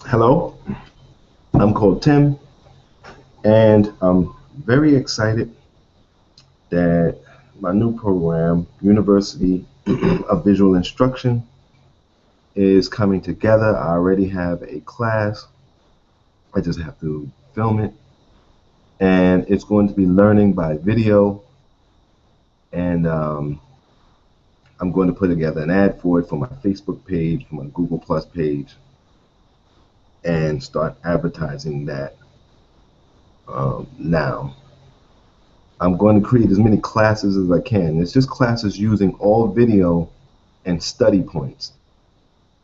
Hello, I'm called Tim, and I'm very excited that my new program, University of Visual Instruction, is coming together. I already have a class, I just have to film it, and it's going to be learning by video. And I'm going to put together an ad for it for my Facebook page, for my Google Plus page, and start advertising that now. I'm going to create as many classes as I can. It's just classes using all video and study points.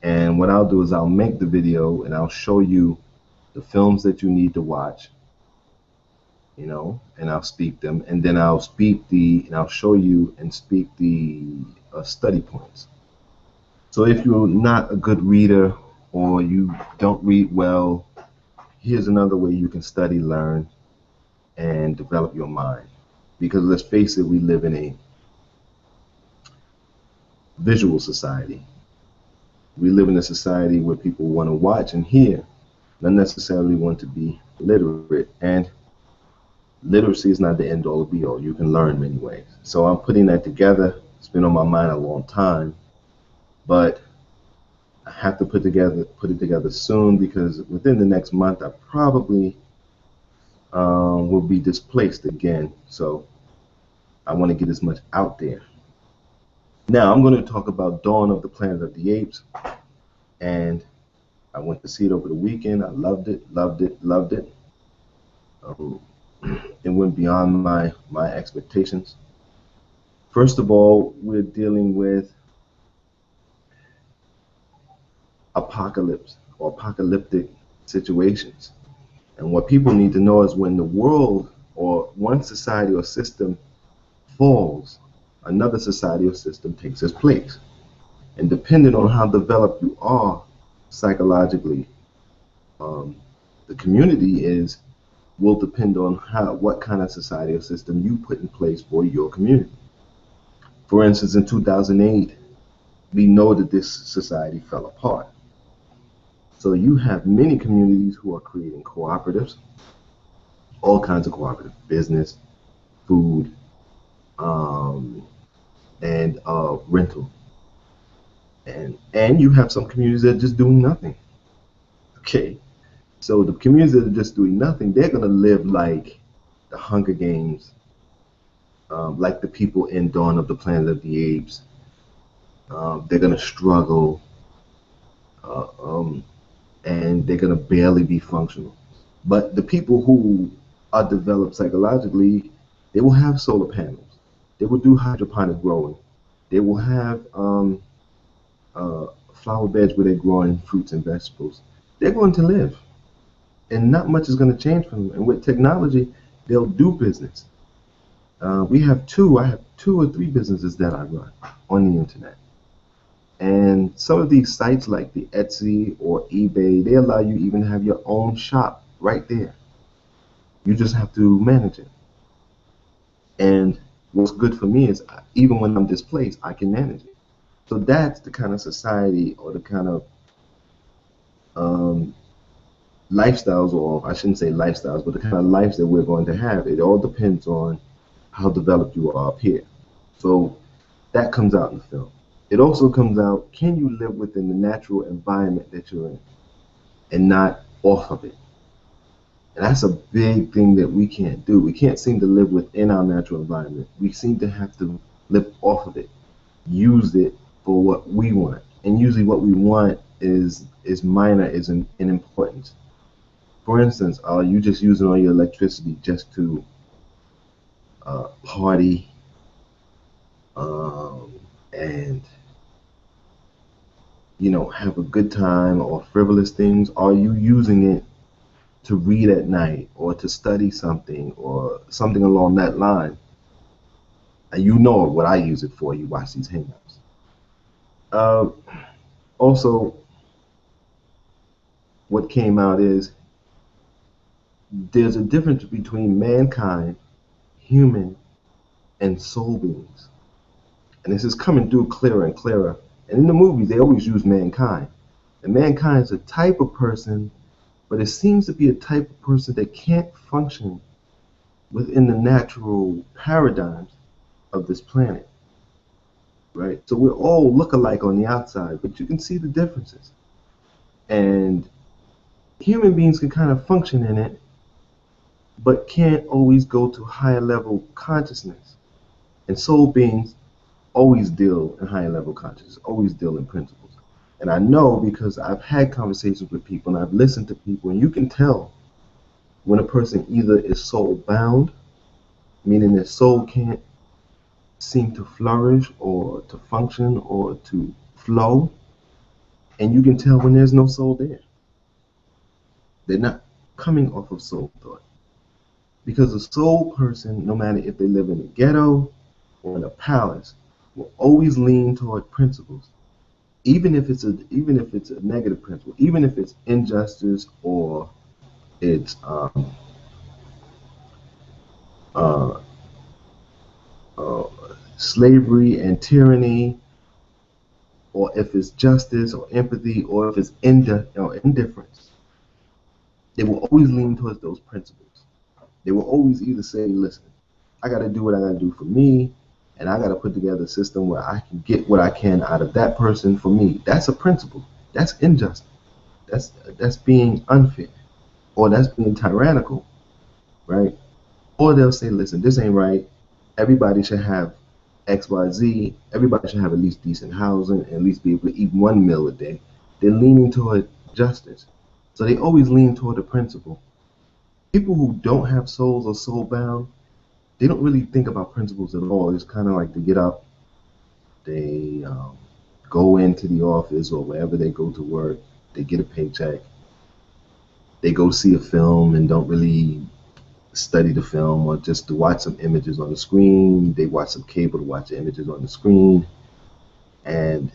And what I'll do is I'll make the video and I'll show you the films that you need to watch, and I'll speak them. And then and I'll show you and speak the study points. So if you're not a good reader or you don't read well, here's another way you can study, learn, and develop your mind. Because let's face it, we live in a visual society. We live in a society where people want to watch and hear, not necessarily want to be literate. And literacy is not the end all be all. You can learn many ways. So I'm putting that together. It's been on my mind a long time, but I have to put it together soon, because within the next month I probably will be displaced again. So I want to get as much out there. Now I'm going to talk about Dawn of the Planet of the Apes, and I went to see it over the weekend. I loved it, loved it, loved it. It went beyond my expectations. First of all, we're dealing with apocalypse or apocalyptic situations. And what people need to know is when the world or one society or system falls, another society or system takes its place. And depending on how developed you are psychologically, the community will depend on what kind of society or system you put in place for your community. For instance, in 2008, we know that this society fell apart. So you have many communities who are creating cooperatives, all kinds of cooperative business, food, and rental. And you have some communities that are just doing nothing. Okay. So the communities that are just doing nothing, they're gonna live like the Hunger Games, like the people in Dawn of the Planet of the Apes. They're gonna struggle, and they're gonna barely be functional. But the people who are developed psychologically, they will have solar panels. They will do hydroponic growing. They will have flower beds where they're growing fruits and vegetables. They're going to live, and not much is going to change for them. And with technology, they'll do business. I have two or three businesses that I run on the internet. And some of these sites like the Etsy or eBay, they allow you even to have your own shop right there. You just have to manage it. And what's good for me is even when I'm displaced, I can manage it. So that's the kind of society or the kind of lifestyles, or I shouldn't say lifestyles, but the kind of lives that we're going to have. It all depends on how developed you are up here. So that comes out in the film. It also comes out, can you live within the natural environment that you're in and not off of it? And that's a big thing that we can't do. We can't seem to live within our natural environment. We seem to have to live off of it, use it for what we want. And usually what we want is minor, is in importance. For instance, are you just using all your electricity just to party and have a good time, or frivolous things? Are you using it to read at night or to study something or something along that line? And you know what I use it for. You watch these hangouts. Also, what came out is there's a difference between mankind, human, and soul beings. And this is coming through clearer and clearer. And in the movies, they always use mankind. And mankind is a type of person, but it seems to be a type of person that can't function within the natural paradigms of this planet, right? So we all look alike on the outside, but you can see the differences. And human beings can kind of function in it, but can't always go to higher level consciousness. And soul beings always deal in higher level consciousness, always deal in principles. And I know because I've had conversations with people and I've listened to people, and you can tell when a person either is soul bound, meaning their soul can't seem to flourish or to function or to flow, and you can tell when there's no soul there. They're not coming off of soul thought. Because a soul person, no matter if they live in a ghetto or in a palace, will always lean toward principles. Even if it's a negative principle, even if it's injustice or it's uh, uh, slavery and tyranny, or if it's justice or empathy, or if it's indifference, they will always lean towards those principles. They will always either say, listen, I got to do what I got to do for me, and I got to put together a system where I can get what I can out of that person for me. That's a principle. That's injustice. That's being unfair, or that's being tyrannical, right? Or they'll say, listen, this ain't right. Everybody should have X, Y, Z. Everybody should have at least decent housing and at least be able to eat one meal a day. They're leaning toward justice. So they always lean toward the principle. People who don't have souls or soul bound, they don't really think about principles at all. It's kind of like they get up, they go into the office or wherever they go to work, they get a paycheck, they go see a film and don't really study the film or just to watch some images on the screen. They watch some cable to watch the images on the screen, and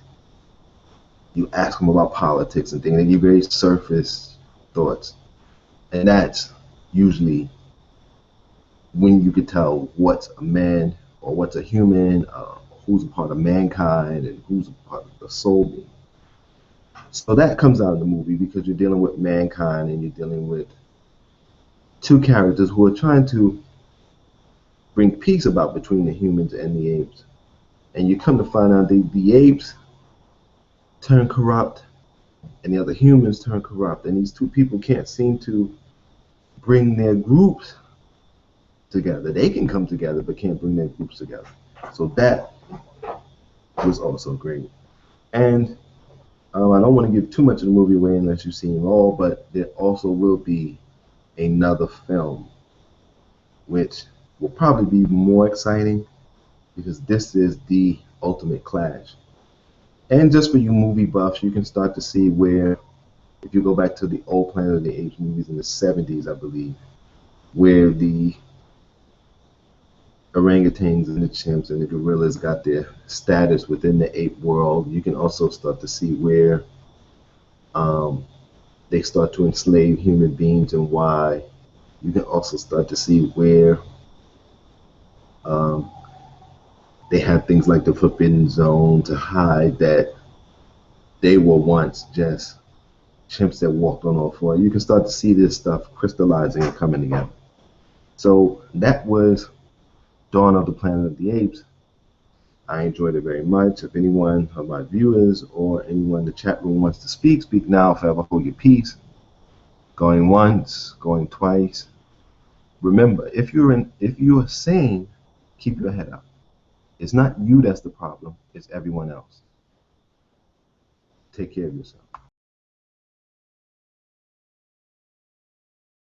you ask them about politics and things. They give very surface thoughts, and that's usually when you could tell what's a man or what's a human, who's a part of mankind and who's a part of the soul being. So that comes out of the movie because you're dealing with mankind and you're dealing with two characters who are trying to bring peace about between the humans and the apes. And you come to find out the apes turn corrupt and the other humans turn corrupt. And these two people can't seem to bring their groups together. They can come together but can't bring their groups together. So that was also great. And I don't want to give too much of the movie away unless you've seen it all, but there also will be another film which will probably be more exciting because this is the ultimate clash. And just for you movie buffs, you can start to see where, if you go back to the old Planet of the Apes movies in the 70s, I believe, where the orangutans and the chimps and the gorillas got their status within the ape world, you can also start to see where they start to enslave human beings and why. You can also start to see where they have things like the forbidden zone to hide that they were once just chimps that walked on all fours. You can start to see this stuff crystallizing and coming together. So that was Dawn of the Planet of the Apes. I enjoyed it very much. If anyone of my viewers or anyone in the chat room wants to speak, speak now, forever hold your peace. Going once, going twice. Remember, if you're sane, keep your head up. It's not you that's the problem, it's everyone else. Take care of yourself.